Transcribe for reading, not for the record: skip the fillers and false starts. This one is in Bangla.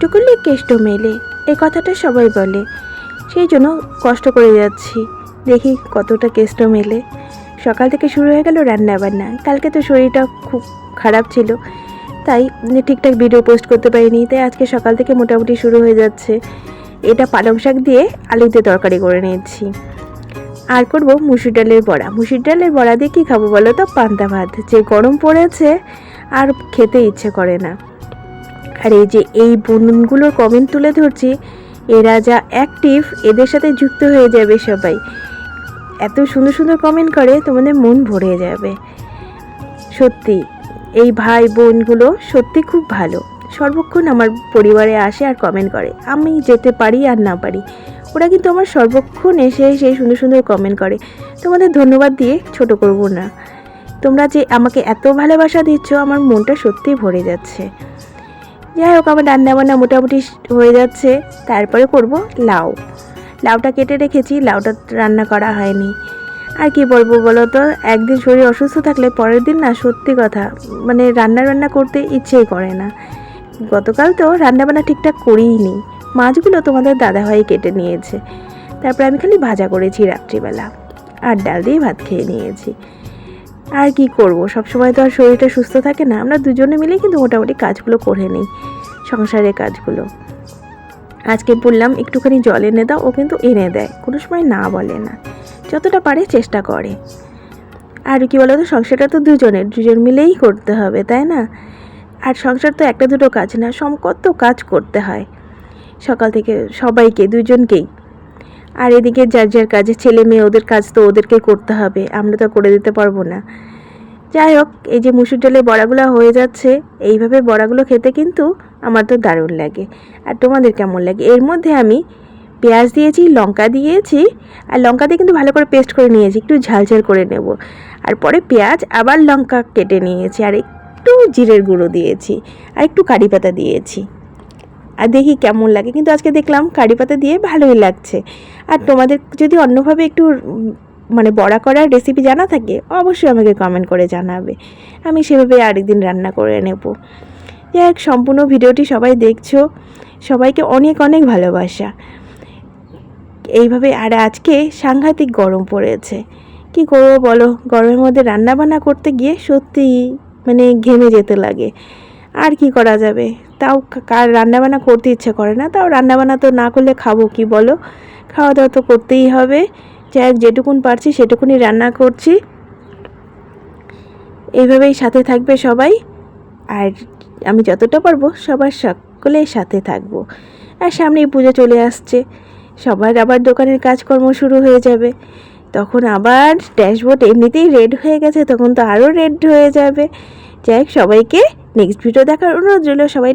কষ্ট করলে কেষ্ট মেলে, এই কথাটা সবাই বলে। সেই জন্য কষ্ট করে যাচ্ছি, দেখি কতটা কেষ্ট মেলে। সকাল থেকে শুরু হয়ে গেল রান্না বান্না। কালকে তো শরীরটা খুব খারাপ ছিল, তাই ঠিকঠাক ভিডিও পোস্ট করতে পারিনি। তাই আজকে সকাল থেকে মোটামুটি শুরু হয়ে যাচ্ছে। এটা পালং শাক দিয়ে আলু দিয়ে তরকারি করে নিয়েছি। আর করব মুসুর ডালের বড়া। মুসুর ডালের বড়া দিয়ে কী খাবো বলো তো? পান্তা ভাত। যে গরম পড়েছে আর খেতে ইচ্ছে করে না। আর এই যে এই বোনগুলোর কমেন্ট তুলে ধরছি, এরা যা অ্যাক্টিভ, এদের সাথে যুক্ত হয়ে যাবে সবাই। এত সুন্দর সুন্দর কমেন্ট করে, তোমাদের মন ভরে যাবে। সত্যি এই ভাই বোনগুলো সত্যি খুব ভালো। সর্বক্ষণ আমার পরিবারে আসে আর কমেন্ট করে, আমি যেতে পারি আর না পারি, ওরা কিন্তু আমার সর্বক্ষণ এসে সেই সুন্দর সুন্দর কমেন্ট করে। তোমাদের ধন্যবাদ দিয়ে ছোট করব না। তোমরা যে আমাকে এত ভালোবাসা দিচ্ছ, আমার মনটা সত্যিই ভরে যাচ্ছে। যাই হোক, আমার রান্নাবান্না মোটামুটি হয়ে যাচ্ছে। তারপরে করব লাউ। লাউটা কেটে রেখেছি, লাউটা রান্না করা হয়নি। আর কি বলবো বলো তো, একদিন শরীর অসুস্থ থাকলে পরের দিন না, সত্যি কথা মানে রান্না করতে ইচ্ছেই করে না। গতকাল তো রান্নাবান্না ঠিকঠাক করিনি। মাছগুলো তোমাদের দাদাভাই কেটে নিয়েছে। তারপর আমি খালি ভাজা করেছি রাত্রিবেলা, আর ডাল দিয়ে ভাত খেয়ে নিয়েছি। আর কি করব, সবসময় তো আর শরীরটা সুস্থ থাকে না। আমরা দুজনে মিলে কিন্তু মোটামুটি কাজগুলো করে নিই, সংসারের কাজগুলো। আজকে বললাম একটুখানি জল এনে দাও, ও কিন্তু এনে দেয়, কোনো সময় না বলে না, যতটা পারে চেষ্টা করে। আর কি বলো তো, সংসারটা তো দুজন মিলেই করতে হবে, তাই না? আর সংসার তো একটা দুটো কাজ না, কত কাজ করতে হয় সকাল থেকে সবাইকে, দুজনকেই। আর এদিকে যার যার কাজে ছেলে মেয়ে, ওদের কাজ তো ওদেরকে করতে হবে, আমরা তো করে দিতে পারবো না। যাই হোক, এই যে মুসুর ডালের বড়াগুলো হয়ে যাচ্ছে, এইভাবে বড়াগুলো খেতে কিন্তু আমার তো দারুণ লাগে। আর তোমাদের কেমন লাগে? এর মধ্যে আমি পেঁয়াজ দিয়েছি, লঙ্কা দিয়েছি, আর লঙ্কা দিয়ে কিন্তু ভালো করে পেস্ট করে নিয়েছি, একটু ঝালঝাল করে নেব। আর পরে পেঁয়াজ আবার লঙ্কা কেটে নিয়েছি, আর একটু জিরের গুঁড়ো দিয়েছি, আর একটু কারি পাতা দিয়েছি। আর দেখি কেমন লাগে, কিন্তু আজকে দেখলাম কারি পাতা দিয়ে ভালোই লাগছে। আর তোমাদের যদি অন্যভাবে একটু মানে বড়া করার রেসিপি জানা থাকে, অবশ্যই আমাকে কমেন্ট করে জানাবে, আমি সেভাবে আরেকদিন রান্না করে নেব। যাই হোক, সম্পূর্ণ ভিডিওটি সবাই দেখছো, সবাইকে অনেক অনেক ভালোবাসা। এইভাবে। আর আজকে সাংঘাতিক গরম পড়েছে, কি করবো বলো? গরমের মধ্যে রান্নাবান্না করতে গিয়ে সত্যি মানে ঘেমে যেতে লাগে। আর কি করা যাবে, তাও কার রান্নাবান্না করতে ইচ্ছে করে না, তাও রান্নাবান্না তো না করলে খাবো কি বলো? খাওয়া দাওয়া তো করতেই হবে। যাই হোক, যেটুকুন পারছি সেটুকুনই রান্না করছি। এইভাবেই সাথে থাকবে সবাই, আর আমি যতটা পারবো সবার সকলের সাথে থাকবো। আর সামনেই পুজো চলে আসছে, সবার আবার দোকানের কাজকর্ম শুরু হয়ে যাবে। তখন আবার ড্যাশবোর্ড এমনিতেই রেড হয়ে গেছে, তখন তো আরও রেড হয়ে যাবে। যাই হোক, সবাইকে নেক্সট ভিডিও দেখার অনুরোধ রইল। সবাই